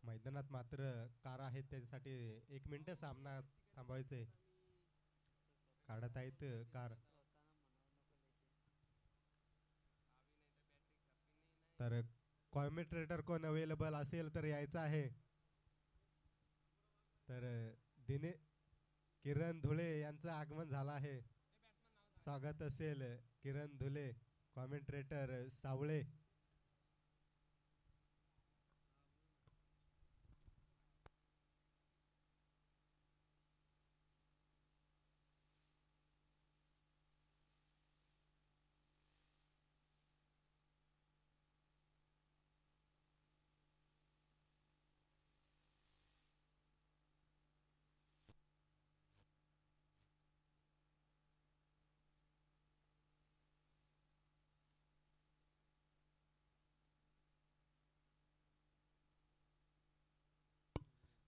मैदानात मात्र कार आहेत त्याच्यासाठी 1 मिनिट सामना थांबवायचे. काढत आहेत कार. तर कॉमेंट्रेटर कोण अवेलेबल असेल तर यायचं आहे. तर दिने किरण धुळे यांचं आगमन झालं आहे. स्वागत असेल किरण धुळे, कॉमेंट्रेटर सावळे.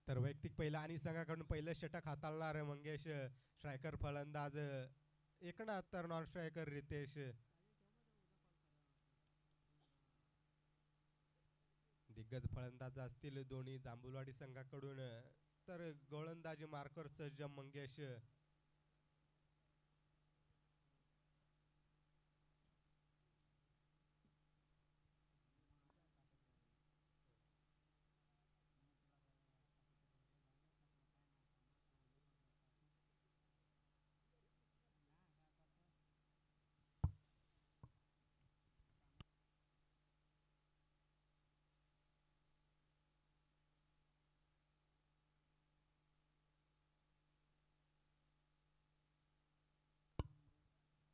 तर वैयक्तिक पहिला आणि संघाकडून पहिलं षटक हाताळणार मंगेश. स्ट्रायकर फलंदाज एकनाथ, तर नॉन स्ट्रायकर रितेश. दिग्गज फलंदाज असतील दोन्ही जांभुलवाडी संघाकडून. तर गोलंदाजी मार्कर सज्ज मंगेश.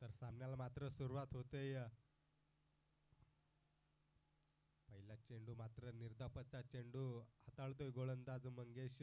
तर सामन्याला मात्र सुरुवात होते. पहिला चेंडू मात्र निर्धापचा चेंडू हाताळतोय गोलंदाज मंगेश.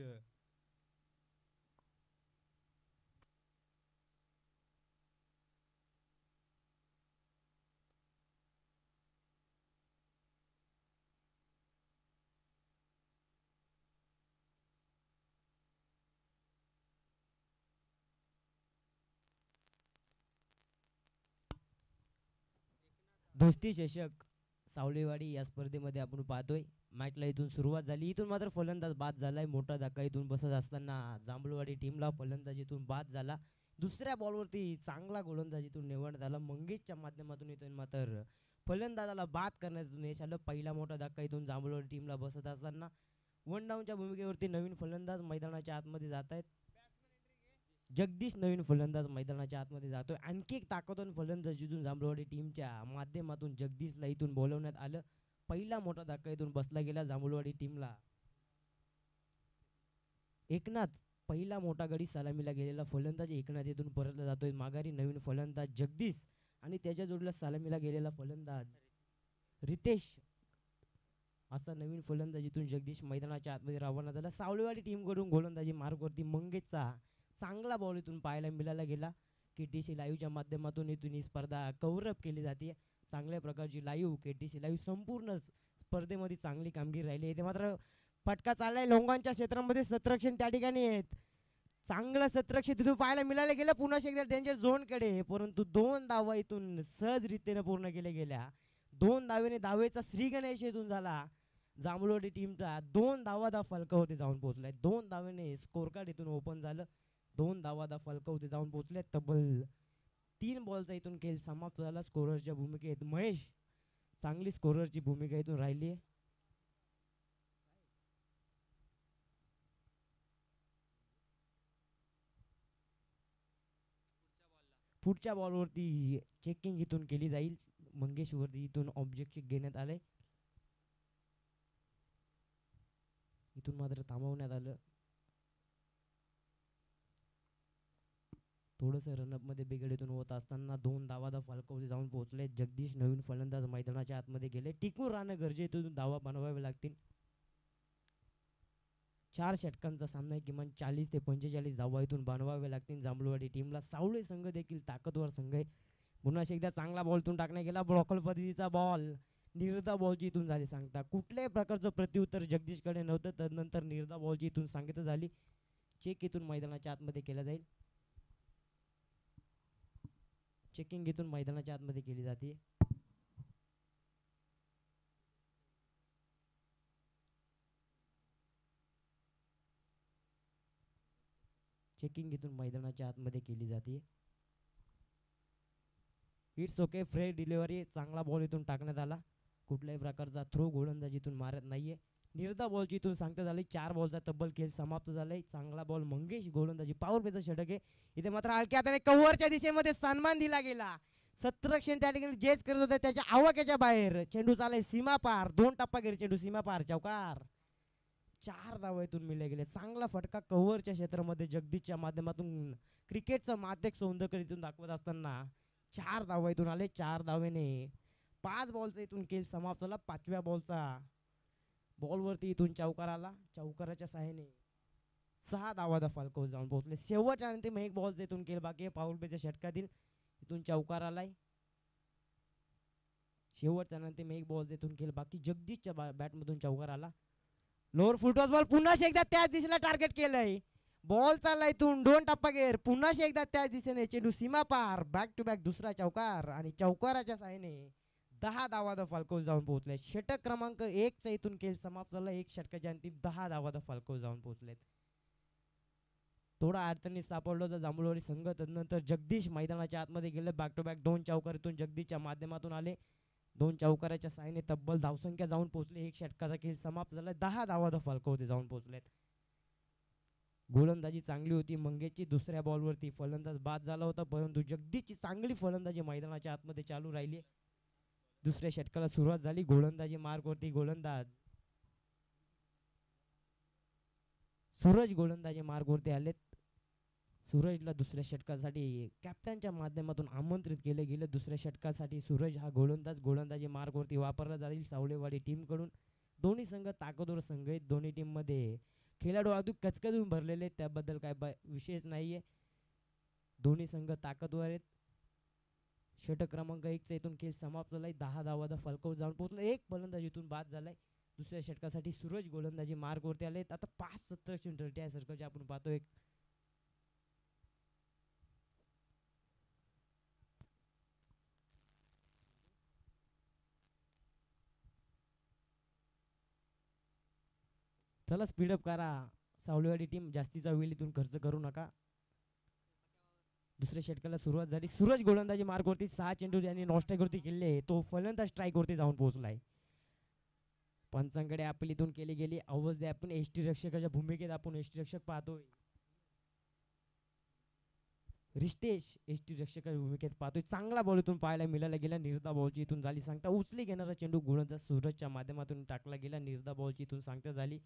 दोस्ती चषक सावलेवाडी या स्पर्धेमध्ये आपण पाहतोय. मॅचला इथून सुरुवात झाली. इथून मात्र फलंदाज बाद झालाय. मोठा धक्का इथून बसत असताना जांभूळवाडी टीमला फलंदाजीतून बाद झाला. दुसऱ्या बॉलवरती चांगला गोलंदाजीतून निवडण्यात आला. मंगेशच्या माध्यमातून इथून मात्र फलंदाजाला बाद करण्यात यश आलं. पहिला मोठा धक्का इथून जांभूळवाडी टीमला बसत असताना वन डाऊनच्या भूमिकेवरती नवीन फलंदाज मैदानाच्या आतमध्ये जात आहेत. जगदीश नवीन फलंदाज मैदानाच्या आतमध्ये जातोय. आणखी एक ताकदवान फलंदाज जिथून जांभूळवाडी टीमच्या माध्यमातून जगदीशला इथून बोलवण्यात आलं. पहिला मोठा धक्का इथून बसला गेला जांभूळवाडी टीमला. एकनाथ पहिला मोठा गडी सलामीला गेलेला फलंदाज एकनाथ इथून परतला जातोय. माघारी नवीन फलंदाज जगदीश आणि त्याच्या जोडीला सलामीला गेलेला फलंदाज रितेश असा नवीन फलंदाज इथून जगदीश मैदानाच्या आतमध्ये रवाना झाला. सावळेवाडी टीमकडून गोलंदाजी मार्गवरती मंगेशचा चांगला बॉल इथून पाहायला मिळाला गेला. KTC लाईव्हच्या माध्यमातून इथून ही स्पर्धा कव्हरअप केली जाते. चांगल्या प्रकारची लाईव्ह KTC लाईव्ह संपूर्ण स्पर्धेमध्ये चांगली कामगिरी राहिली आहे. ते मात्र फटका चाललाय लोंगांच्या क्षेत्रामध्ये. सतरक्षण त्या ठिकाणी आहेत. चांगलं सतरक्षण तिथून पाहायला मिळालं गेलं. पुन्हा एकदा डेंजर झोनकडे, परंतु 2 धावा इथून सहजरीतीने पूर्ण केल्या गेल्या. 2 धावेने धावेचा श्रीगणेश इथून झाला. जांभूळवाडी टीमचा 2 धावा दा फलकावरती जाऊन पोहोचलाय. 2 धावेने स्कोर कार्ड इथून ओपन झालं. 2 धावा दा फलकावरती जाऊन पोहोचले. तब्बल 3 बॉलचा इथून खेळ समाप्त झाला. स्कोररच्या भूमिकेत महेश चांगली स्कोररची भूमिका इथून राहिली आहे. पुढच्या बॉलवरती चेकिंग इथून केली जाईल. मंगेशवरती इथून ऑब्जेक्शन घेण्यात आलंय. इथून मात्र थांबवण्यात आलं. थोडंसं रनअपमध्ये बिघड इथून होत असताना 2 धावा दा फलकावरती जाऊन पोहोचले. जगदीश नवीन फलंदाज मैदानाच्या आतमध्ये गेले. टिकून राहणं गरजेचं. धावा बनवावे लागतील. 4 षटकांचा सामना आहे. किमान 40 ते 45 धावा इथून बनवावे लागतील जांभूळवाडी टीमला. सावळे संघ देखील ताकदवर संघ आहे. पुन्हा एकदा चांगला बॉलतून टाकण्यात गेला. ब्लॉकल पद्धतीचा बॉल निर्धा बॉलची इथून झाली सांगता. कुठल्याही प्रकारचं प्रत्युत्तर जगदीशकडे नव्हतं. तदनंतर निर्धा बॉलची इथून सांगितलं झाली. चेक इथून मैदानाच्या आतमध्ये केला जाईल. चेकिंग इथून मैदानाच्या आतमध्ये केली जाते. चेकिंग इथून मैदानाच्या आतमध्ये केली जाते. इट्स ओके, फ्रेश डिलिव्हरी, चांगला बॉल इथून टाकण्यात आला. कुठल्याही प्रकारचा थ्रो गोलंदाजी इथून मारत नाहीये. निर्धा बॉलची इथून सांगता झाली 4 बॉलचा तब्बल खेळ समाप्त झालाय. चांगला बॉल मंगेश गोलंदाजी पॉवर प्लेचं षटक आहे. इथे मात्र हलक्या हाताने कव्हरच्या दिशेमध्ये सन्मान दिला गेला. सत्रक्षण त्या ठिकाणी जेच करत होते त्याच्या आवाक्याच्या बाहेर. चेंडू चालय सीमा पार, 2 टप्पा घेर चेंडू सीमा पार, चौकार. 4 धावा इथून मिळले गेले. चांगला फटका कव्हरच्या क्षेत्रामध्ये जगदीशच्या माध्यमातून क्रिकेटचं माध्यक सौंदर्य इथून दाखवत असताना 4 धावा इथून आले. 4 धावेने 5 बॉलचा इथून खेळ समाप्त झाला. 5व्या बॉलचा बॉलवरती इथून चौकार आला. चौकाराच्या सहाय्याने 6 धावा फाल्को जाऊन पोहोचले. शेवटच्या अंतिम 1 बॉलचा इथून खेळ बाकी आहे. पाऊल प्लेच्या षटकातील इथून चौकार आलाय. शेवटच्या अंतिम 1 बॉलचा इथून खेळ बाकी. जगदीशच्या बॅटमधून चौकार आला. लोअर फुलटॉस बॉल पुन्हा एकदा त्याच दिशेला टार्गेट केलंय. बॉल चालला इथून 2 टप्पा घेर, पुन्हा एकदा त्याच दिशेने चेंडू सीमा पार, बॅक टू बॅक दुसरा चौकार आणि चौकाराच्या साहाय्याने 10 धावा फाल्को जाऊन पोहोचले. षटक क्रमांक 1 चा इथून खेळ समाप्त झाला. 1 षटकाच्या अंतिम 10 धावा फाल्को जाऊन पोहोचलेत. थोडा अडचणीत सापडलो तर जांभूळवाडी संघ. तदनंतर जगदीश मैदानाच्या आतमध्ये गेले. बॅक टू बॅक 2 चौकार इथून जगदीशच्या माध्यमातून आले. 2 चौकाराच्या साहाय्याने तब्बल धावसंख्या जाऊन पोहोचले. 1 षटकाचा खेळ समाप्त झाला. 10 धावा फाल्को होते जाऊन पोहोचलेत. गोलंदाजी चांगली होती मंगेशची. दुसऱ्या बॉलवरती फलंदाज बाद झाला होता, परंतु जगदीशची चांगली फलंदाजी मैदानाच्या आतमध्ये चालू राहिली. दुसऱ्या षटकाला सुरुवात झाली. गोलंदाजी मार्कवरती गोलंदाज सूरज गोलंदाजी मार्कवरती आलेत. सूरजला दुसऱ्या षटकासाठी कॅप्टनच्या माध्यमातून आमंत्रित केले गेले. दुसऱ्या षटकासाठी सूरज हा गोलंदाजी मार्कवरती वापरला जाईल सावलेवाडी टीम कडून. दोन्ही संघ ताकदवर संघ आहेत. दोन्ही टीम मध्ये खेळाडू अजून कचकचून भरलेले आहेत, त्याबद्दल काय विशेष नाहीये. दोन्ही संघ ताकदवर आहेत. षटक क्रमांक 1 चा इथून खेळ समाप्त झालाय. 10 धावा फलकावर जाऊन पोहोचला. 1 फलंदाज इथून बाद झालाय. दुसऱ्या षटकासाठी सूरज गोलंदाजी मार्कवरती आले. आता 5-17 रिटायर सर्कलचे आपण पाहतोय. चला स्पीडअप करा सावलेवाडी टीम, जास्तीचा वेळ इथून खर्च करू नका. दुसऱ्या षटकाला सुरुवात झाली. सूरज गोलंदाजी मार्कवरती 6 चेंडू यांनी नॉस्ट्राईकवरती केले. तो फलंदाज स्ट्राईकवरती जाऊन पोहोचलाय. पंचांकडे अपील इथून केली गेली. आवाज द्या. आपण एसटी रक्षकाच्या भूमिकेत आपण एसटी रक्षक पाहतोय. रिष्टेश एसटी रक्षकाच्या भूमिकेत पाहतोय. चांगला बॉल इथून पाहायला मिळाला गेला. निर्धा बॉलची इथून झाली सांगता. उचली घेणारा चेंडू गोलंदाज सूरजच्या माध्यमातून टाकला गेला. निर्धा बॉलची इथून सांगता झाली.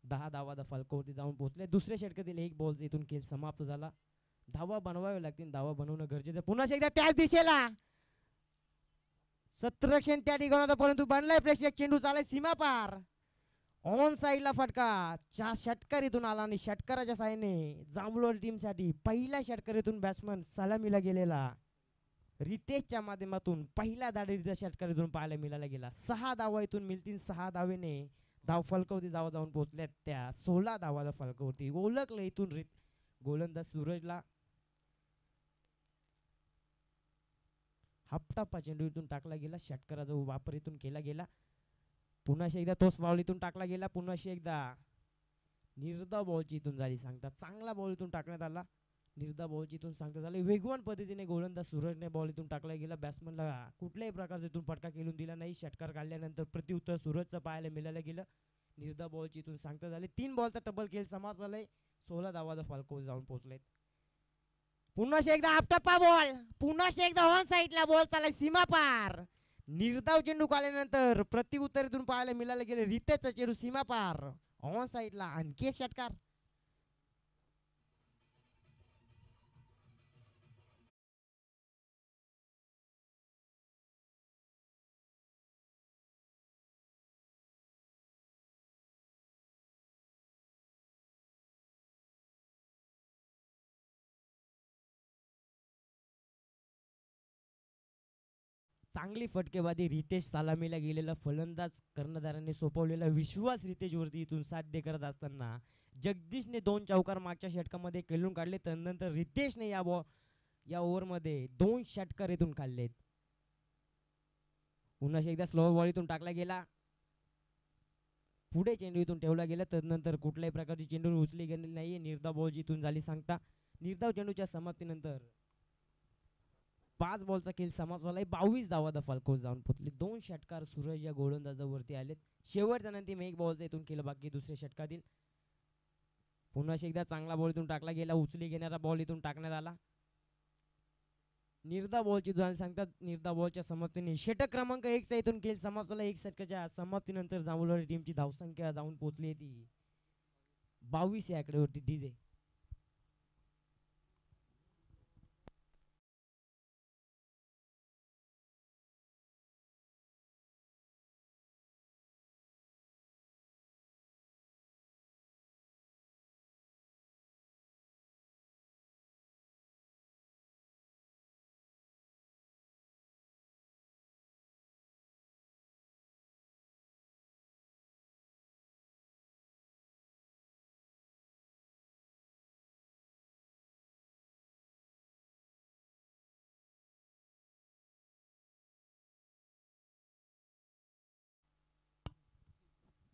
10 धावा फाल्कोवरती जाऊन पोहोचले. दुसऱ्या षटकातील 1 बॉलचा इथून खेळ समाप्त झाला. धावा बनवावे लागतील. धावा बनवणं गरजेचं. पुन्हा एकदा त्याच दिशेला सत्रक्षण त्या ठिकाणी होता, परंतु बनलाय प्रेक्षक. चेंडू चालाय सीमा पार. ऑन साइडला फटका. षटकार इथून आला आणि षटकाराच्या साहाय्याने जांभूळवाडी टीम साठी पहिल्या षटकारीतून बॅट्समन सलामीला गेलेला रितेशच्या माध्यमातून पहिला धाडीचा षटकार इथून पाहायला मिळाला गेला. 6 धावा इथून मिळतील. 6 धावेने धाव फलकावरती धावा जाऊन पोहोचल्यात. त्या 16 धावा फलकावरती ओळखलं इथून गोलंदाज सूरजला. हापटापा चेंडू इथून टाकला गेला. षटकाराचा वापर इथून केला गेला. पुन्हा एकदा तोच बॉल इथून टाकला गेला. पुन्हा एकदा निर्धा बॉलची इथून झाली सांगता. चांगला बॉल इथून टाकण्यात आला. निर्धा बॉलची इथून सांगता झाले. वेगवान पद्धतीने गोलंदाज सूरजने बॉल इथून टाकला गेला. बॅट्समनला कुठल्याही प्रकारचा इथून फटका खेळून दिला नाही. षटकार काढल्यानंतर प्रत्युत्तर सूरजचं पाहायला मिळालं गेलं. निर्धा बॉलची इथून सांगता झाले. 3 बॉलचा तब्बल खेळ समाप्त झालाय. 16 धावा फाल्को जाऊन पोहोचलेत. पुन्हा एकदा आपटप्पा बॉल. पुन्हा एकदा ऑन साइडला बॉल चालाय सीमा पार. निर्धाव चेंडू काढल्यानंतर प्रत्युत्तर इथून पाहायला मिळालं गेले. रितेशचा चेंडू सीमा पार. ऑन साइडला आणखी एक षटकार. चांगली फटकेबाजी. रितेश सलामीला गेलेला फलंदाज कर्णधाराने सोपवलेला विश्वास रितेशवरती इथून साध्य करत असताना जगदीशने 2 चौकार मागच्या षटकामध्ये खेळून काढले. त्यानंतर रितेशने या ओव्हरमध्ये 2 षटकार इथून काढलेत. पुन्हा एकदा स्लो बॉल इथून टाकला गेला. पुढे चेंडू इथून ठेवला गेला. तदनंतर कुठल्याही प्रकारची चेंडू उचली गेलेली नाहीये. निर्धाव बॉल इथून झाली सांगता. निर्धाव चेंडूच्या समाप्तीनंतर 5 बॉलचा खेळ समाप्त झालाय. 22 धावा द फाल्कोज जाऊन पोहोचले. 2 षटकार सूरज या गोलंदाजावरती आलेत. शेवटच्या नंतर 1 बॉलचा इथून केलं बाकी दुसऱ्या षटकातील. पुन्हा एकदा चांगला बॉल इथून टाकला गेला. उचली घेणारा बॉल इथून टाकण्यात आला. निर्धाव बॉलची झाली सांगतात. निर्धाव बॉलच्या समाप्तीने षटक क्रमांक 1 चा इथून खेळ समाप्त झाला. 1 षटकाच्या समाप्तीनंतर जांभूळवाडी टीमची धावसंख्या जाऊन पोहोचली ती 22 या आकड्यावरती. डीजे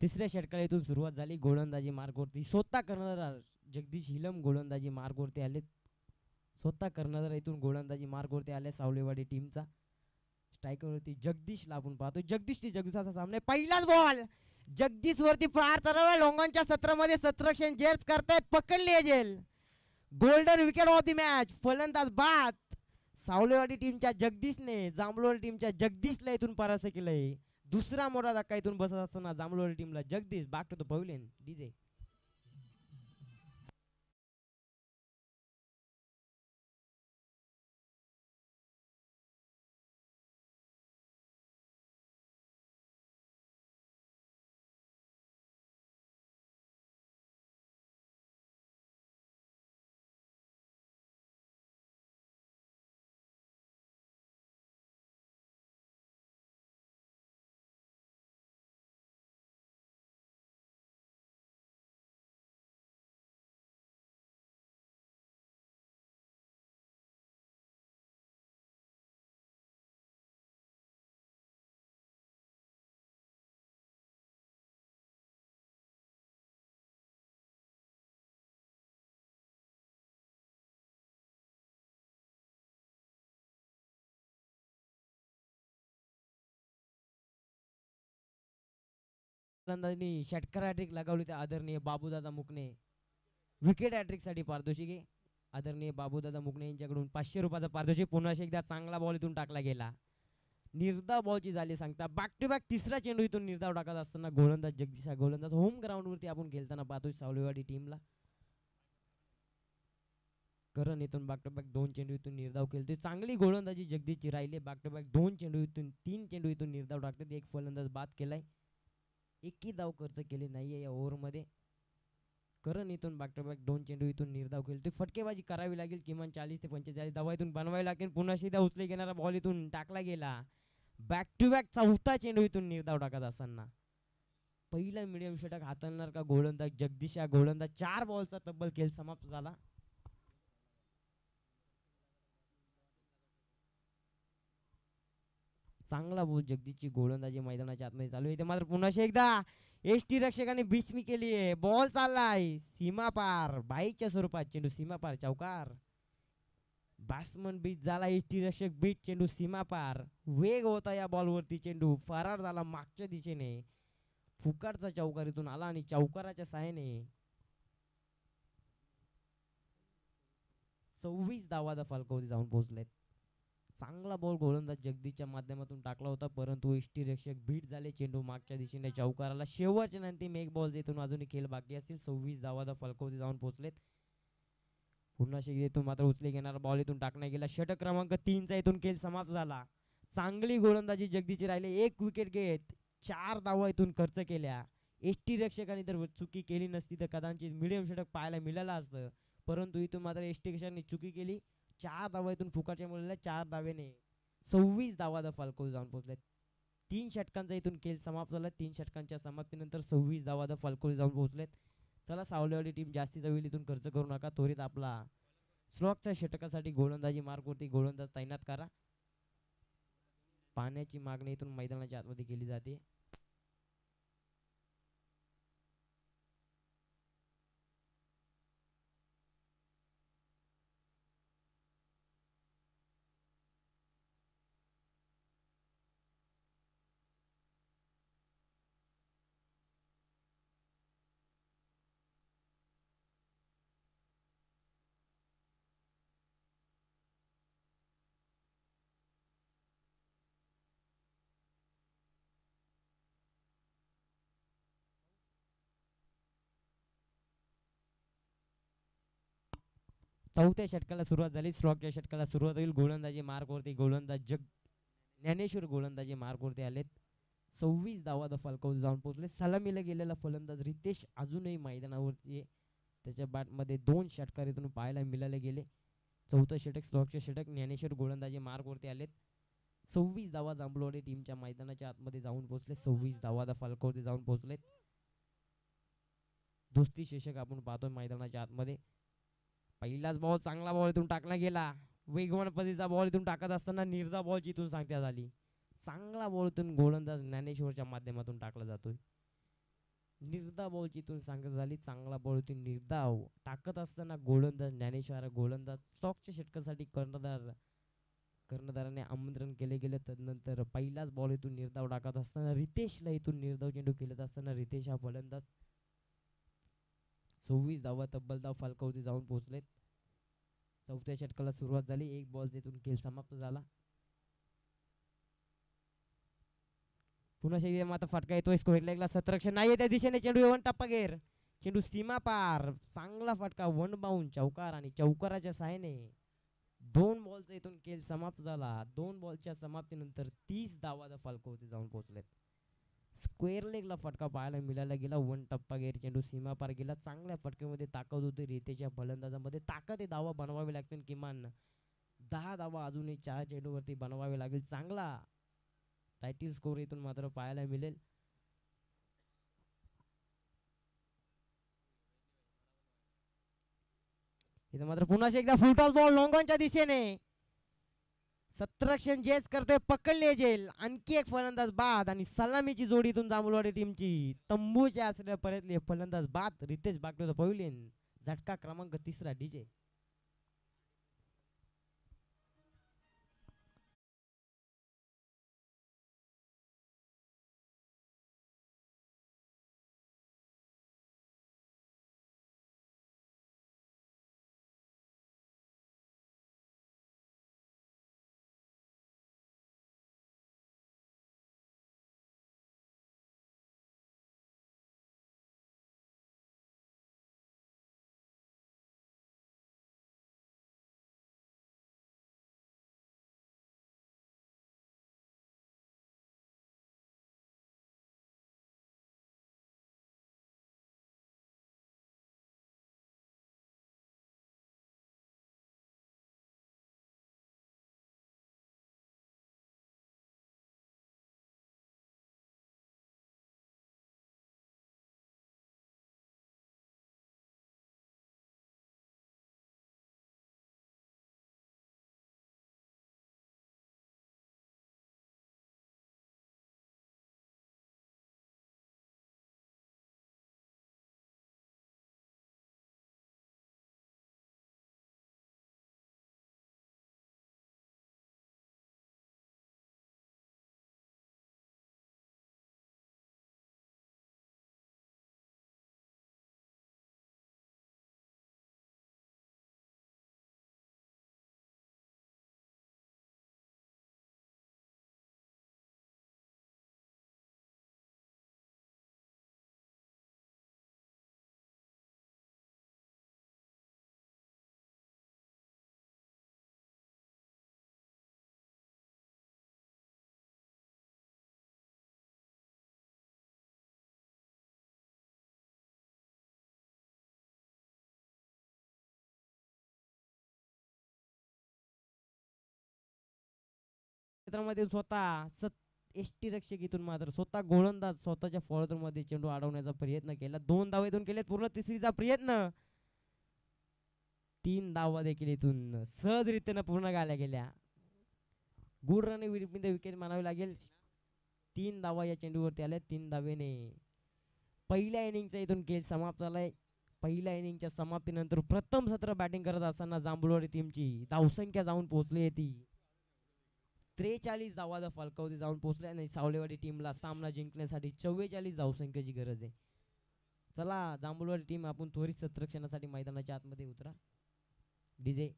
तिसऱ्या षटकाला इथून सुरुवात झाली. गोलंदाजी मार्गवरती स्वतः कर्णधार जगदीश हिलम गोलंदाजी मार्गवरती आले. स्वतः कर्णधार इथून गोलंदाजी मार्गवरती आले सावलेवाडी टीमचा. स्ट्रायकरवरती जगदीशला आपण पाहतो. जगदीशचा सामना. पहिलाच बॉल जगदीश वरती प्रहार चालवला. लोंगांच्या सत्रामध्ये सत्रक्षण जेर्स करतायत. पकडली जेल. Golden wicket of the match. फलंदाज बाद. सावलेवाडी टीमच्या जगदीशने जांभूळवाडी टीमच्या जगदीशला इथून परास्त केलंय. दुसरा मोठा धक्का इथून बसत असताना जांभूळवाडी टीमला Jagdish back to the pavilion. DJ फलंदाजांनी षटकार हॅट्रिक लगावली. त्या आदरणीय बाबूदादा मुकणे विकेट हॅट्रिक साठी पारितोषिक आहे. आदरणीय बाबूदादा मुकणे यांच्याकडून 500 रुपयाचा पारितोषिक. पुन्हा एकदा चांगला बॉल इथून टाकला गेला. निर्धाव बॉलची झाली सांगता. बॅक टू बॅक तिसरा चेंडू इथून निर्धाव टाकत असताना गोलंदाज जगदीश हा गोलंदाज होम ग्राउंड वरती आपण खेळताना पाहतोय सावलेवाडी टीमला. करण इथून बॅक टू बॅक 2 चेंडू इथून निर्धाव खेळतोय. चांगली गोलंदाजी जगदीशची राहिली. बॅक टू बॅक 2 चेंडू इथून 3 चेंडू इथून निर्धाव टाकतात. एक फलंदाज बाद केलाय. एकही धाव खर्च केली नाहीये या ओव्हर मध्ये. करण इथून बॅक टू बॅक 2 चेंडू इथून निर्धाव खेळतोय. फटकेबाजी करावी लागेल. किमान 40 ते 45 धावा इथून बनवावी लागेल. पुन्हा सीधा उचली घेणारा बॉल इथून टाकला गेला. बॅक टू बॅक चौथा चेंडू इथून निर्धाव टाकत असताना पहिला मीडियम षटक हाताळणार का गोलंदाज जगदीश हा गोलंदाज. 4 बॉलचा तब्बल खेळ समाप्त झाला. चांगला बॉल जगदीशची गोलंदाजी मैदानाच्या आतमध्ये चालू आहे. मात्र पुन्हा एकदा एसटी रक्षकाने बिस्मी केली आहे. बॉल चाललाय सीमा पार. बाईच्या स्वरूपात चेंडू सीमा पार. चौकार. बॅट्समन बीट झाला. एसटी रक्षक बीट. चेंडू सीमा पार. वेग होता या बॉल वरती. चेंडू फरार झाला मागच्या दिशेने. फुकारचा चौकार इथून आला आणि चौकाराच्या साहाय्याने 26 धावा द फाल्कोवरती जाऊन पोहोचलेत. चांगला बॉल गोलंदाज जगदीशच्या माध्यमातून टाकला होता. परंतु एसटी रक्षक बीट झाले. चेंडू मागच्या दिशेने चौकाराला. शेवटच्या नंतर एक बॉल इथून अजूनही खेळ बाकी असेल. 26 धावा द फाल्कोवरती जाऊन पोहोचलेत. पुन्हा इथून मात्र उचले घेणारा बॉल इथून टाकण्यात गेला. षटक क्रमांक 3 चा इथून खेळ समाप्त झाला. चांगली गोलंदाजी जगदीशची राहिली. 1 विकेट घेत 4 धावा इथून खर्च केल्या. एसटी रक्षकाने जर चुकी केली नसती तर कदाचित मिडियम षटक पाहायला मिळालं असतं. परंतु इथून मात्र एसटी रक्षकाने चुकी केली. 4 धावा इथून फुकाच्या मुलाला. 4 धावेने 26 धावा द फाल्को जाऊन पोहोचले. 3 षटकांचा इथून खेळ समाप्त झाला. 3 षटकांच्या समाप्तीनंतर 26 धावा द फाल्को जाऊन पोहोचलेत. चला सावलेवाडी टीम जास्तीचा वेळ इथून खर्च करू नका. त्वरित आपला स्लॉगच्या षटकासाठी गोलंदाजी मार्गवरती गोलंदाज तैनात करा. पाण्याची मागणी इथून मैदानाच्या आतमध्ये केली जाते. चौथ्या षटकाला सुरुवात झाली. स्लॉगच्या षटकाला सुरुवात होईल. गोलंदाजी मार्कवरती गोलंदाज ज्ञानेश्वर गोलंदाजी मार्कवरती आलेत. 26 धावा दफालकावरती जाऊन पोहोचले. सलामीला गेलेला फलंदाज रितेश अजूनही मैदानावरती आहे. त्याच्या बॅटमध्ये 2 षटकार इथून पाहायला मिळाले गेले. चौथं षटक स्लॉगचे षटक. ज्ञानेश्वर गोलंदाजी मार्कवरती आलेत. 26 धावा जांभूळवाडी टीमच्या मैदानाच्या आतमध्ये जाऊन पोहोचले. 26 धावा दफालकावरती जाऊन पोहोचलेत. दुसरी षटक आपण पाहतोय मैदानाच्या आतमध्ये. पहिलाच बॉल चांगला बॉल इथून टाकला गेला. वेगवान पद्धतीचा बॉल इथून टाकत असताना निर्धा बॉलची इथून सांगण्यात आली. चांगला बॉल इथून गोलंदाज ज्ञानेश्वरच्या माध्यमातून टाकला जातोय. निर्धा बॉलची इथून सांगण्यात आली. चांगला बॉल इथून निर्धाव टाकत असताना गोलंदाज ज्ञानेश्वर गोलंदाज स्टॉकच्या षटकासाठी कर्णधाराने आमंत्रण केले गेले. तदनंतर पहिलाच बॉल इथून निर्धाव टाकत असताना रितेशला इथून निर्धाव चेंडू खेळत असताना रितेश हा फलंदाज. 26 धावा तब्बल धाव फलकावरती जाऊन पोहोचलेत. चौथ्या षटकाला सुरुवात झाली. एक बॉल इथून खेळ समाप्त झाला. पुन्हा शेती मात्र फटका येतोय. स्क्वेअर लेगला सतरक्षण नाहीये त्या दिशेने. चेंडू वन टप्पा घेर. चेंडू सीमा पार. चांगला फटका वन बाउंड चौकार आणि चौकाराच्या सहाय्याने 2 बॉलचा इथून खेळ समाप्त झाला. 2 बॉलच्या समाप्तीनंतर 30 धावा दफालकावरती जाऊन पोहोचलेत. स्क्वेअर लेगला फटका पाहायला मिळायला गेला. वन टप्पा गेर. चेंडू सीमा पार गेला. चांगल्या फटक्यामध्ये ताकद होती रितेशच्या फलंदाजामध्ये. ताकद धावा बनवावी लागतील. किमान 10 धावा अजूनही 4 चेंडूवरती बनवावे लागेल. चांगला टायटिल स्कोर इथून मात्र पाहायला मिळेल. इथं मात्र पुन्हा एकदा फुलटॉस बॉल लॉंगॉनच्या दिशेने. सतरक्षण जेच करतोय. पकडले जेल. आणखी एक फलंदाज बाद आणि सलामीची जोडीतून जांभूळवाडी टीमची तंबूच्या आसऱ्या परतले फलंदाज बाद. रितेश बागडे पवलीन. झटका क्रमांक 3 डीजे. क्षेत्रामध्ये स्वतः एसटी रक्षक इथून मात्र स्वतः गोलंदाज स्वतःच्या फॉलोअर मध्ये चेंडू अडवण्याचा प्रयत्न केला. 2 धावेतून केलेत. पूर्ण तिसरीचा प्रयत्न. 3 धावा देखील इथून सहजरित्याने पूर्ण गाल्या गेल्या. गुड रन विकेट मानावी लागेल. 3 धावा या चेंडूवरती आल्या. 3 धावेने पहिल्या इनिंगचा इथून खेळ समाप्त झालाय. पहिल्या इनिंगच्या समाप्तीनंतर प्रथम सत्र बॅटिंग करत असताना जांभूळवाडी टीमची धावसंख्या जाऊन पोहोचली ती 43 धावा फलकावरती जाऊन पोहोचले आणि सावलेवाडी टीमला सामना जिंकण्यासाठी 44 धावसंख्येची गरज आहे. चला जांभूळवाडी टीम आपण त्वरित सत्रक्षणासाठी मैदानाच्या आतमध्ये उतरा. डीजे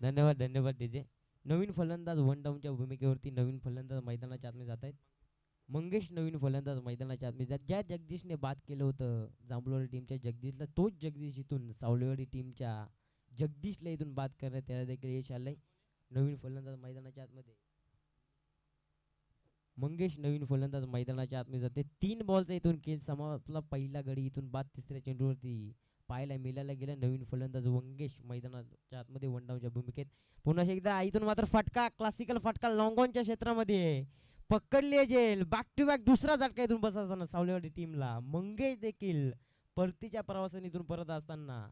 धन्यवाद धन्यवाद डीजे. नवीन फलंदाज वन डाऊनच्या भूमिकेवरती नवीन फलंदाज मैदानाच्या आतमध्ये जात आहेत. मंगेश नवीन फलंदाज मैदानाच्या आतमध्ये जात. ज्या जगदीशने बाद केलं होतं जांभूळवाडी टीमच्या जगदीशला, तोच जगदीश इथून सावलेवाडी टीमच्या जगदीशला इथून बाद करण्यात त्याला देखील यश आलंय. नवीन फलंदाज मैदानाच्या आतमध्ये मंगेश नवीन फलंदाज मैदानाच्या आतमध्ये जाते. 3 बॉलचा इथून खेळ समाप्तला. पहिला गडी इथून बाद तिसऱ्या चेंडूवरती पाहायला मिळायला गेला. नवीन फलंदाज मंगेश मैदानाच्या आतमध्ये वन डाऊनच्या भूमिकेत. पुन्हा एकदा इथून मात्र फटका, क्लासिकल फटका लॉंगॉनच्या क्षेत्रामध्ये पकडली जेल. बॅक टू बॅक दुसरा झटका इथून बसताना सावलेवाडी टीमला. मंगेश देखील परतीच्या प्रवासाने इथून परत असताना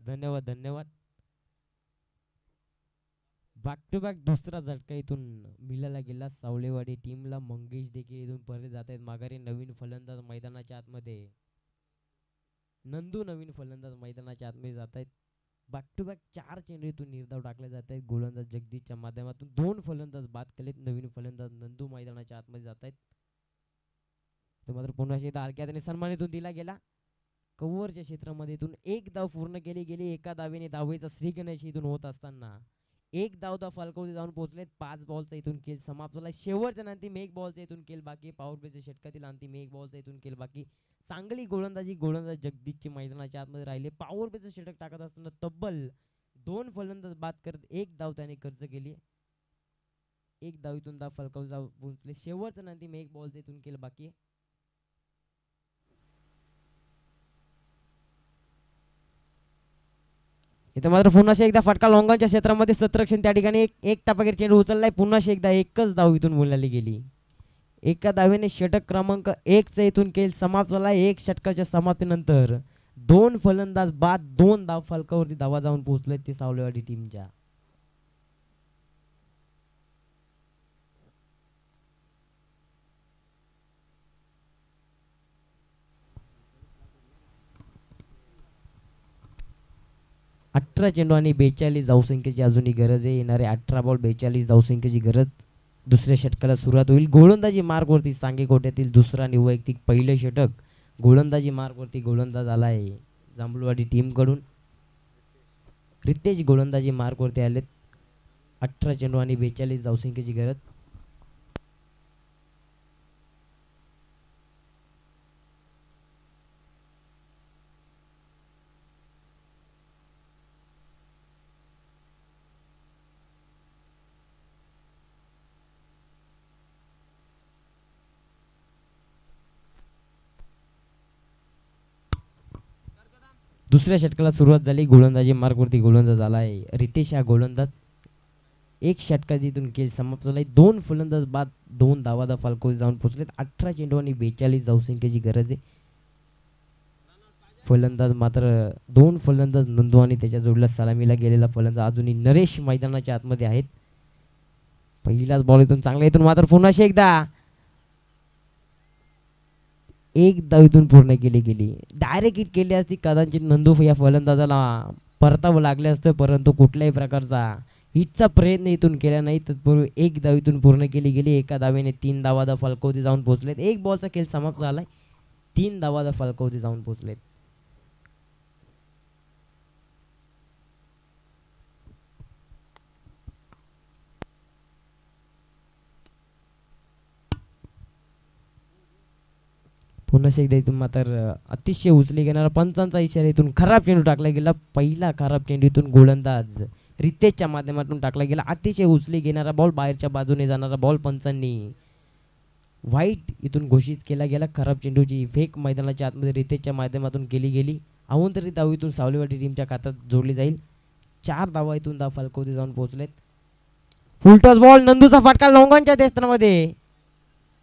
धन्यवाद धन्यवाद. बॅक टू बॅक दुसरा झटका इथून मिळाला गेला सावलेवाडी टीमला. मंगेश देखील इथून परत जात आहेत माघारी. नवीन फलंदाज मैदानाच्या आतमध्ये नंदू नवीन फलंदाज मैदानाच्या आतमध्ये जात आहेत. बॅक टू बॅक 4 चेंडू इथून निर्धाव टाकले जात आहेत गोलंदाज जगदीशच्या माध्यमातून. 2 फलंदाज बाद केलेत. नवीन फलंदाज नंदू मैदानाच्या आतमध्ये जात आहेत. तर मात्र पुन्हा एकदा हलक्या हाताने सन्मान इथून दिला गेला. कव्हरच्या क्षेत्रामध्ये इथून 1 धाव पूर्ण केली गेली. एका धावेने धावेचा श्रीगणेश इथून होत असताना 1 धाव फाल्कोवरती जाऊन पोहोचलेत. 5 बॉलचा इथून खेळ समाप्त झाला. शेवटच्या अंतिम 1 बॉलचा इथून खेळ बाकी. पॉवर प्लेच्या षटकातील अंतिम 1 बॉलचा इथून खेळ बाकी. चांगली गोलंदाज जगदीशची मैदानाच्या आतमध्ये राहिले. पॉवर प्लेचं षटक टाकत असताना तब्बल 2 फलंदाज बाद करत 1 धाव त्याने खर्च केली. 1 धाव इथून फाल्कोवर जाऊन पोहोचले. शेवटच्या अंतिम 1 बॉलचा इथून खेळ बाकी. इथं मात्र पुन्हा एकदा फटका लॉंगॉनच्या क्षेत्रामध्ये सतरक्षण त्या ठिकाणी एक टापागीर चेंडू उचललाय. पुन्हा एकदा एकच धाव इथून बोलली गेली. एका धावेने षटक क्रमांक 1 चा इथून खेळ समाप्त झाला. 1 षटकाच्या समाप्तीनंतर 2 फलंदाज बाद 2 धाव फलकावरती धावा जाऊन पोहोचले ते सावलेवाडी टीमच्या. अठरा चेंडू आणि 42 धावसंख्येची अजूनही गरज आहे. येणारे 18 बॉल 42 धावसंख्येची गरज. दुसऱ्या षटकाला सुरुवात होईल. गोलंदाजी मार्गवरती सांगे कोट्यातील दुसरा आणि वैयक्तिक पहिले षटक. गोलंदाजी मार्गवरती गोलंदाज आलाय जांभूळवाडी टीम कडून. रितेश गोलंदाजी मार्गवरती आलेत. 18 चेंडू आणि 42 धावसंख्येची गरज. दुसऱ्या षटकाला सुरुवात झाली. गोलंदाजी मार्गवरती गोलंदाज आलाय रितेश हा गोलंदाज. 1 षटकाची इथून खेळ समाप्त झालाय. 2 फलंदाज बाद 2 धावा फाल्कोवर जाऊन पोहोचलेत. 18 चेंडू आणि 42 धावसंख्येची गरज आहे. फलंदाज मात्र 2 फलंदाज नंदू आणि त्याच्या जोडीला सलामीला गेलेला फलंदाज अजूनही नरेश मैदानाच्या आतमध्ये आहेत. पहिलाच बॉल इथून चांगला. इथून मात्र पुन्हा एकदा 1 धाव इथून पूर्ण केली गेली. डायरेक्ट हिट केली असती कदाचित नंदू या फलंदाजाला परतावं लागले असतं, परंतु कुठल्याही प्रकारचा हिटचा प्रयत्न इथून केला नाही. तत्पूर्वी 1 धाव इथून पूर्ण केली गेली. एका धावेने 3 धावा फाल्कोवरती जाऊन पोहोचलेत. 1 बॉलचा खेळ समाप्त झालाय. 3 धावा फाल्कोवरती जाऊन पोहोचलेत. पुन्हा एकदा इथून मात्र अतिशय उचली घेणारा पंचांचा इशारा इथून खराब चेंडू टाकला गेला. पहिला खराब चेंडू इथून गोलंदाज रितेशच्या माध्यमातून टाकला गेला. अतिशय उचली घेणारा बॉल, बाहेरच्या बाजूने जाणारा बॉल पंचांनी वाईट इथून घोषित केला गेला. खराब चेंडूची फेक मैदानाच्या आतमध्ये रितेशच्या माध्यमातून केली गेली. अवंतरी धाव इथून सावलेवाडी टीमच्या खात्यात जोडली जाईल. 4 धावा इथून फाल्कोवरती जाऊन पोहोचलेत. फुलटॉस बॉल, नंदूचा फटका लॉंगॉनच्या क्षेत्रामध्ये.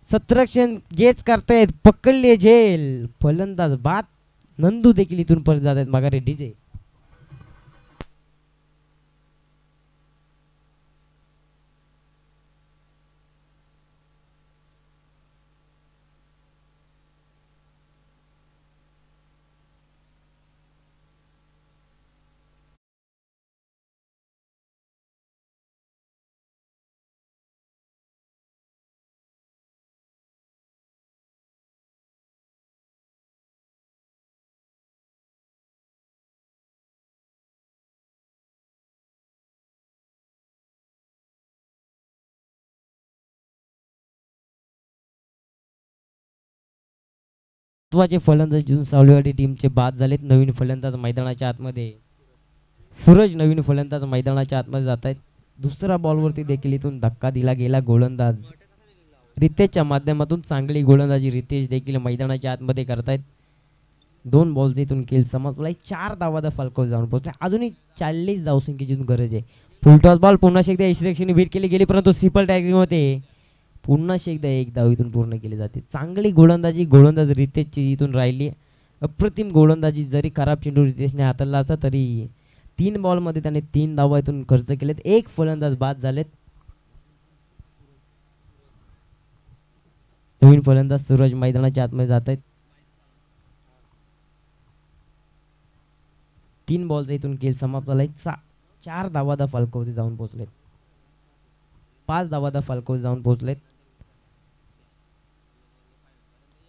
सतरक्षण जेच करतायत, पकडले झेल. फलंदाज बाद. नंदू देखील इथून परत जात आहेत माघारी. डीजे महत्त्वाचे फलंदाज जिथून सावलीवाडी टीमचे बाद झालेत. नवीन फलंदाज मैदानाच्या आतमध्ये सूरज नवीन फलंदाज मैदानाच्या आतमध्ये जात आहेत. दुसऱ्या बॉलवरती देखील इथून धक्का दिला गेला. गोलंदाज रितेशच्या माध्यमातून चांगली गोलंदाजी रितेश देखील मैदानाच्या आतमध्ये करतायत. 2 बॉलचे इथून खेळ समाप्त. 4 धावा फलकावर जाऊन पोहोचले. अजूनही 40 धावसंख्येची इथून गरज आहे. फुलटॉस बॉल पुन्हा एकदा यशरेक्षणी बीट केली गेली, परंतु ट्रिपल टॅगिंग होते. पुन्हा एकदा 1 धाव इथून पूर्ण केली जाते. चांगली गोलंदाजी गोलंदाज रितेशची इथून राहिली. अप्रतिम गोलंदाजी. जरी खराब चेंडू रितेशने हाताळला असता तरी 3 बॉलमध्ये त्याने 3 धावा इथून खर्च केलेत. 1 फलंदाज बाद झालेत. नवीन फलंदाज सूरज मैदानाच्या आतमध्ये जात आहेत. 3 बॉलचा इथून खेळ समाप्त झालाय. 4 धावा फलकावरती जाऊन पोहोचलेत. 5 धावा फलकावरती जाऊन पोहोचलेत.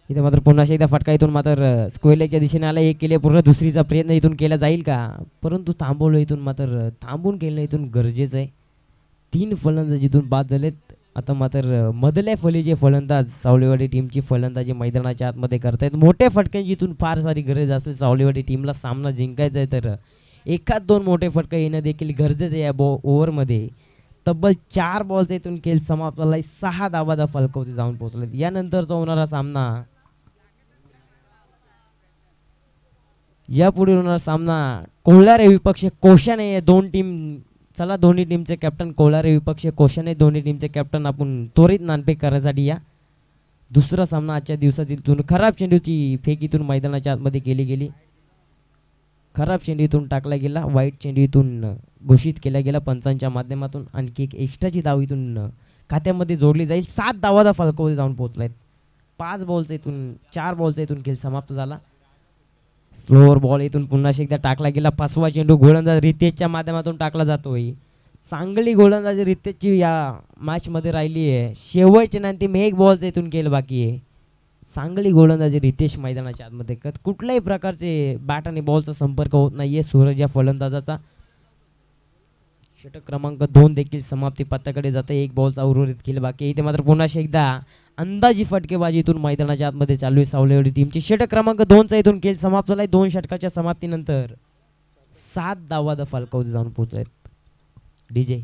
इथे मात्र पुन्हा एकदा फटका इथून मात्र स्क्वेअरच्या दिशेने आला. एक केले पूर्ण. दुसरीचा प्रयत्न इथून केला जाईल का, परंतु थांबवलं. इथून मात्र थांबून केलं इथून गरजेचं आहे. 3 फलंदाज इथून बाद झालेत. आता मात्र मधल्या फलीचे फलंदाज सावलीवाडी टीमची फलंदाजी मैदानाच्या आतमध्ये करतायत. मोठ्या फटक्यांची इथून फार सारी गरज असेल सावलीवाडी टीमला सामना जिंकायचा आहे तर 1-2 मोठे फटके येणं देखील गरजेचं आहे. या ओव्हरमध्ये तब्बल 4 बॉलचा इथून खेळ समाप्त झालाय. 6 धावा फलकावरती जाऊन पोहोचलेत. यानंतरचा होणारा सामना यापुढे होणारा सामना कोल्हारे विपक्ष कोशाने. 2 टीम चला, दोन्ही टीमचे कॅप्टन कोल्हारे विपक्ष कोशाने. दोन्ही टीमचे कॅप्टन आपण त्वरित नाणफेक करण्यासाठी या. दुसरा सामना आजच्या दिवसातील खराब चेंडूची फेक इथून मैदानाच्या आतमध्ये केली गेली. खराब चेंडू इथून टाकला गेला. वाईट चेंडू इथून घोषित केला गेला पंचांच्या माध्यमातून. आणखी एक एक्स्ट्राची धाव इथून खात्यामध्ये जोडली जाईल. 7 धावा फलकावर जाऊन पोहोचलायत. 5 बॉलचा इथून 4 बॉलचा इथून खेळ समाप्त झाला. स्लोअर बॉल इथून पुन्हा एकदा टाकला गेला. 5वा चेंडू गोलंदाज रितेशच्या माध्यमातून टाकला जातोय. चांगली गोलंदाजी रितेशची या मॅच मध्ये राहिली आहे. शेवटच्या अंतिम 1 बॉलचा इथून खेळ बाकी आहे. चांगली गोलंदाजी रितेश मैदानाच्या आतमध्ये कुठल्याही प्रकारचे बॅट आणि बॉलचा संपर्क होत नाहीये सूरज या फलंदाजाचा. षटक क्रमांक 2 देखील समाप्ती पत्त्याकडे जाते. 1 बॉलचा उर्वरित खेळ बाकी. इथे मात्र पुन्हा एकदा अंदाजी फटकेबाजी इथून मैदानाच्या आतमध्ये चालू आहे सावलीवाडी टीमची. षटक क्रमांक 2चा इथून खेळ समाप्त झालाय. 2 षटकाच्या समाप्तीनंतर 7 धावा फलकावर जाऊन पोहोचलेत. डीजे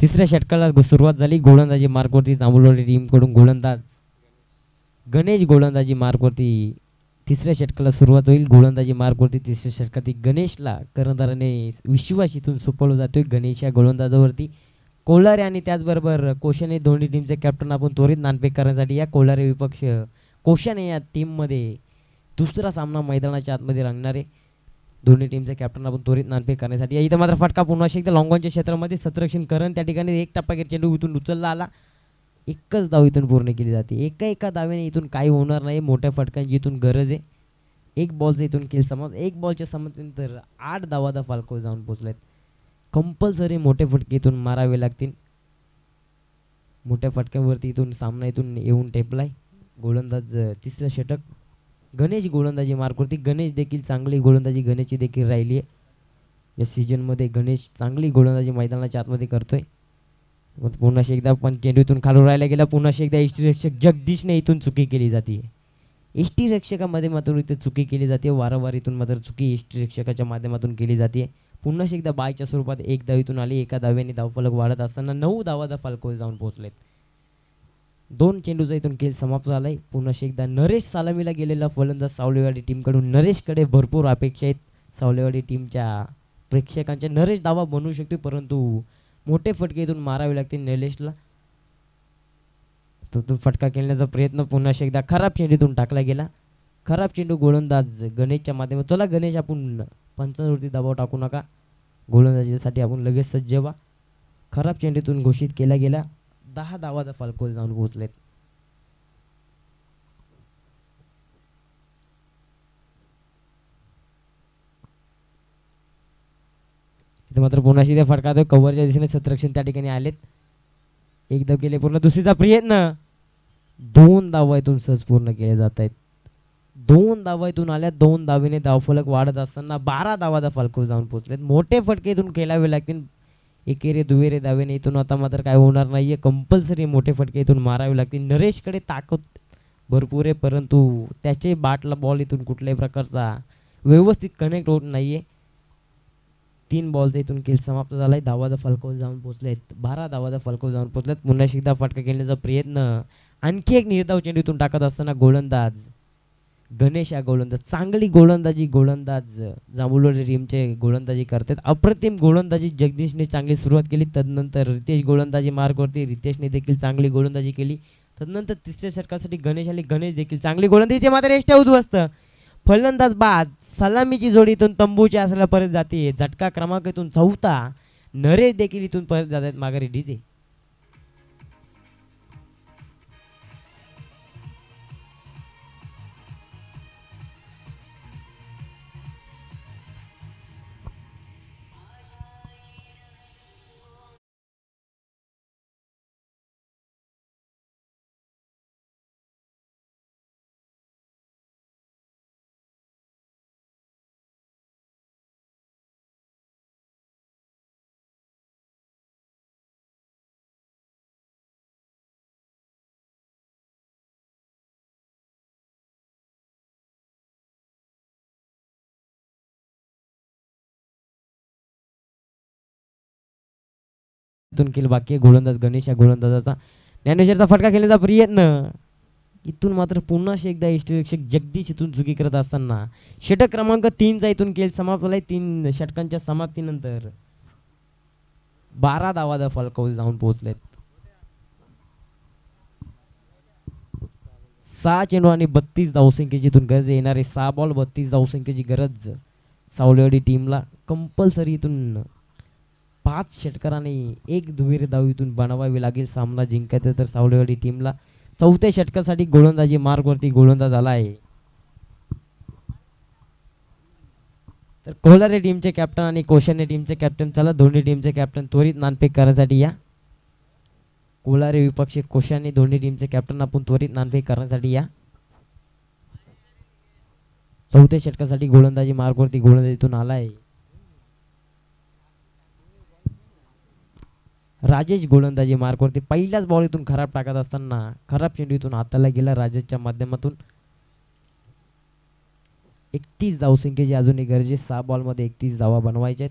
तिसऱ्या षटकाला सुरुवात झाली. गोलंदाजी मार्कवरती जांभुळवाडी टीमकडून गोलंदाज गणेश गोलंदाजी मार्कवरती तिसऱ्या षटकाला सुरुवात होईल. गोलंदाजी मार्कवरती तिसऱ्या षटकात गणेशला कर्णधाराने विश्वास इथून सोपवला जातोय. गणेश या गोलंदाजावरती कोल्हारे आणि त्याचबरोबर कोशाने दोन्ही टीमचे कॅप्टन आपण त्वरित नाणफेक करण्यासाठी या. कोल्हारे विपक्ष कोशाने या टीममध्ये दुसरा सामना मैदानाच्या आतमध्ये रंगणार आहे. दोन्ही टीमचे कॅप्टन आपण त्वरित नाणफेक करण्यासाठी. इथं मात्र फटका पुन्हा एकदा लॉंगॉनच्या क्षेत्रामध्ये सतरक्षण करण त्या ठिकाणी 1 टप्पागीर चेंडू इथून उचलला आला. 1च धाव इथून पूर्ण केली जाते. एका धावेने इथून काही होणार नाही. मोठ्या फटकांची इथून गरज आहे. 1 बॉलचा इथून खेळ समाप्त. 1 बॉलच्या समाप्तीनंतर 8 धावा फलकावर जाऊन पोहोचलेत. कंपल्सरी मोठे फटके इथून मारावे लागतील. मोठ्या फटक्यावरती इथून सामना इथून येऊन टेपलाय. गोलंदाज तिसरं षटक गणेश गोलंदाजी मार्कवरती. गणेश देखील चांगली गोलंदाजी गणेशची देखील राहिली आहे. या सीजनमध्ये गणेश चांगली गोलंदाजी मैदानाच्या आतमध्ये करतोय. पुन्हा एकदा पण चेंडू इथून खालून राहिला गेला. पुन्हा एकदा यष्टीरक्षक जगदीशने इथून चुकी केली जाते. यष्टीरक्षकामध्ये मात्र इथे चुकी केली जाते. वारंवार इथून मात्र चुकी यष्टीरक्षकाच्या माध्यमातून केली जाते. पुन्हा एकदा बायच्या स्वरूपात 1 धाव इथून आली. एका धाव्याने धावफलक वाढत असताना 9 धावा फलकावर जाऊन पोहोचलेत. 2 चेंडूचा इथून खेळ समाप्त झालाय. पुन्हा एकदा नरेश सालामीला गेलेला फलंदाज सावलीवाडी टीमकडून. नरेशकडे भरपूर अपेक्षा आहेत. सावलेवाडी टीमच्या प्रेक्षकांच्या नरेश धावा बनवू शकतो, परंतु मोठे फटके इथून मारावे लागतील निलेशला. तो फटका खेळण्याचा प्रयत्न पुन्हा एकदा खराब चेंडूतून टाकला गेला. खराब चेंडू गोलंदाज गणेशच्या माध्यमातून. चला गणेश, आपण पंचांवरती दबाव टाकू नका, गोलंदाजीसाठी आपण लगेच सज्ज व्हा. खराब चेंडूतून घोषित केला गेला. 10 धावाचा फलकोल जाऊन पोहोचलेत. इथे मात्र पुन्हा त्या फटका तो कव्हरच्या दिशेने सतरक्षण त्या ठिकाणी आलेत. एक धाव केले पूर्ण. दुसरीचा प्रयत्न. 2 धावा इथून सहज पूर्ण केले जात आहेत. 2 धावा इथून आल्या. 2 धावेने धावफलक वाढत असताना 12 धावाचा फलकोल जाऊन पोहोचलेत. मोठे फटके इथून खेळावे लागतील. एकेरे दुहेरे धावेने इथून आता मात्र काय होणार नाहीये. कंपल्सरी मोठे फटके इथून मारावे लागतील. नरेशकडे ताकद भरपूर आहे, परंतु त्याचे बाटला बॉल इथून कुठल्याही प्रकारचा व्यवस्थित कनेक्ट होत नाहीये. 3 बॉलचा इथून खेळ समाप्त झालाय. धावाचा फलकोल जाऊन पोहोचलेत. 12 धावाचा फलकोल जाऊन पोहोचलेत. पुन्हा एकदा फटका खेळण्याचा प्रयत्न. आणखी एक निर्धाव चेंडू इथून टाकत असताना गोलंदाज गणेश हा गोलंदाज. चांगली गोलंदाज जांभुळवाडी टीमचे गोलंदाजी करतात. अप्रतिम गोलंदाजी जगदीशने चांगली सुरुवात केली. तदनंतर रितेश गोलंदाजी मार्गवरती. रितेशने देखील चांगली गोलंदाजी केली. तदनंतर तिसऱ्या षटकासाठी गणेश आले. गणेश देखील चांगली गोलंदाजी. मात्र एष्ट्या उद्ध्वस्त. फलंदाज बाद. सलामीची जोडी इथून तंबूच्या असल्या परत जाते. झटका क्रमांक इथून 4था. नरेश देखील इथून परत जात आहेत माघारी. डीजे इथून केलं बाकी. गोलंदाज गणेश या गोलंदाजाचा ज्ञानेश्वरचा फटका खेळण्याचा प्रयत्न. इथून मात्र पुन्हा एकदा यष्टीरक्षक जगदीश इथून चुकी करत असताना षटक क्रमांक 3चा इथून खेळ समाप्त झालाय. 3 षटकांच्या समाप्तीनंतर 12 धावाचा फलकावर जाऊन पोहोचलेत. 6 चेंडू आणि 32 धावसंख्येची इथून गरज. येणारे 6 बॉल 32 धावसंख्येची गरज सावलेवाडी टीमला. कंपल्सरी इथून 5 षटकार आणि 1 दुहेरी धाव इथून बनवावी लागेल सामना जिंकायचा तर सावलेवाडी टीमला. 4थ्या षटकासाठी गोलंदाजी मार्गवरती गोलंदाज आला आहे. तर कोलारे टीमचे कॅप्टन आणि कोशाने टीमचे कॅप्टन. चला दोन्ही टीमचे कॅप्टन त्वरित नाणफेक करण्यासाठी या. कोलारे विपक्षी कोशाने दोन्ही टीमचे कॅप्टन आपण त्वरित नाणफेक करण्यासाठी या. 4थ्या षटकासाठी गोलंदाजी मार्गवरती गोलंदाज इथून आला आहे. राजेश गोलंदाजी मार्कवरती. पहिल्याच बॉल इथून खराब टाकत असताना खराब चेंडू इथून हाताला गेला राजेशच्या माध्यमातून. 31 धावसंख्येची अजूनही गरजे. 6 बॉलमध्ये 31 धावा बनवायच्या.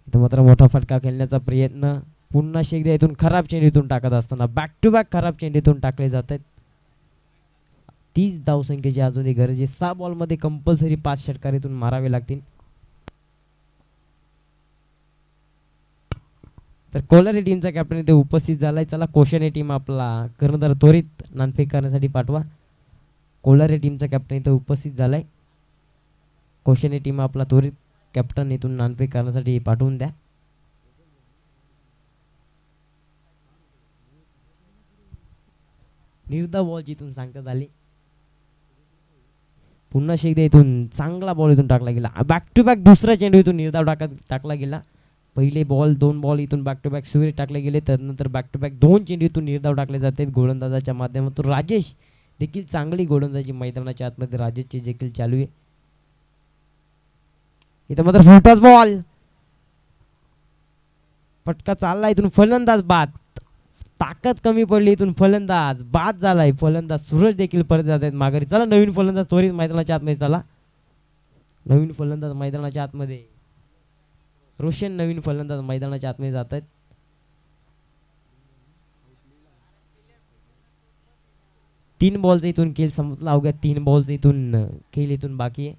इथं मात्र मोठा फटका खेळण्याचा प्रयत्न. पुन्हा एकदा इथून खराब चेंडू इथून टाकत असताना बॅक टू बॅक खराब चेंडू इथून टाकले जात आहेत. 30 धावसंख्येची अजूनही गरजे. 6 बॉलमध्ये कंपल्सरी 5 षटकार इथून मारावे लागतील. तर कोलारी टीमचा कॅप्टन इथे उपस्थित झालाय. चला कोशाने टीम आपला कर्णधार त्वरित नाणफेक करण्यासाठी पाठवा. कोलारी टीमचा कॅप्टन इथे उपस्थित झालाय. कोशाने टीम आपला त्वरित कॅप्टन इथून नाणफेक करण्यासाठी पाठवून द्या. निर्धाव बॉलची इथून सांगण्यात आली. पुन्हा एकदा इथून चांगला बॉल इथून टाकला गेला. बॅक टू बॅक दुसरा चेंडू इथून निर्धाव टाकला गेला. पहिले बॉल 2 बॉल इथून बॅक टू बॅक सुरे टाकले गेले. त्यानंतर बॅक टू बॅक 2 चेंडू इथून निर्धाव टाकले जातात गोलंदाजाच्या माध्यमातून. राजेश देखील चांगली गोलंदाजी मैदानाच्या आतमध्ये राजेशची देखील चालू आहे. इथं मात्र फुलटॉस बॉल. फटका चालला. इथून फलंदाज बाद. ताकद कमी पडली. इथून फलंदाज बाद झालाय. फलंदाज सूरज देखील परत जात आहेत माघारी. चला नवीन फलंदाज त्वरित मैदानाच्या आतमध्ये. चला नवीन फलंदाज मैदानाच्या आतमध्ये. रोशन नवीन फलंदाज मैदानाच्या आतमध्ये जात आहेत. तीन बॉलचा इथून खेळ संपला. अवघ्या 3 बॉलचा इथून खेळ इथून बाकी आहे.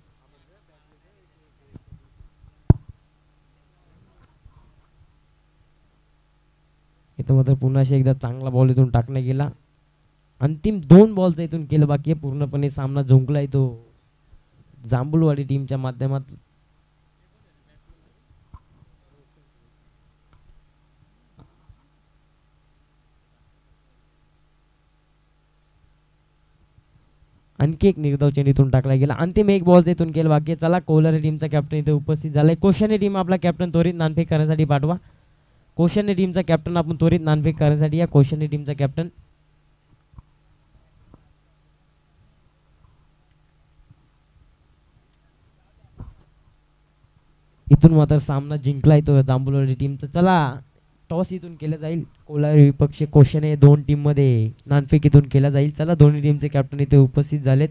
इथं मात्र पुन्हा एकदा चांगला बॉल इथून टाकण्यात गेला. अंतिम 2 बॉलचा इथून केलं बाकी आहे. पूर्णपणे सामना जिंकलाय तो जांभूळवाडी टीमच्या माध्यमातून. आणखी एक निर्धाव चेंडू इथून टाकला गेला. अंतिम 1 बॉल इथून केलं बाकी आहे. चला कोलारी टीमचा कॅप्टन इथे उपस्थित झालाय. कोशाने टीम आपला कॅप्टन त्वरित नाणफेक करण्यासाठी पाठवा. कोशाने टीमचा कॅप्टन आपण त्वरित नाणफेक करण्यासाठी या. कोशाने टीमचा कॅप्टन इथून मात्र सामना जिंकलाय तो जांभूळवाडी टीमचा. चला टॉस इथून केलं जाईल. कोलारी विपक्ष कोशाने 2 टीम मध्ये नाणफेक इथून केला जाईल. चला दोन्ही टीमचे कॅप्टन इथे उपस्थित झालेत.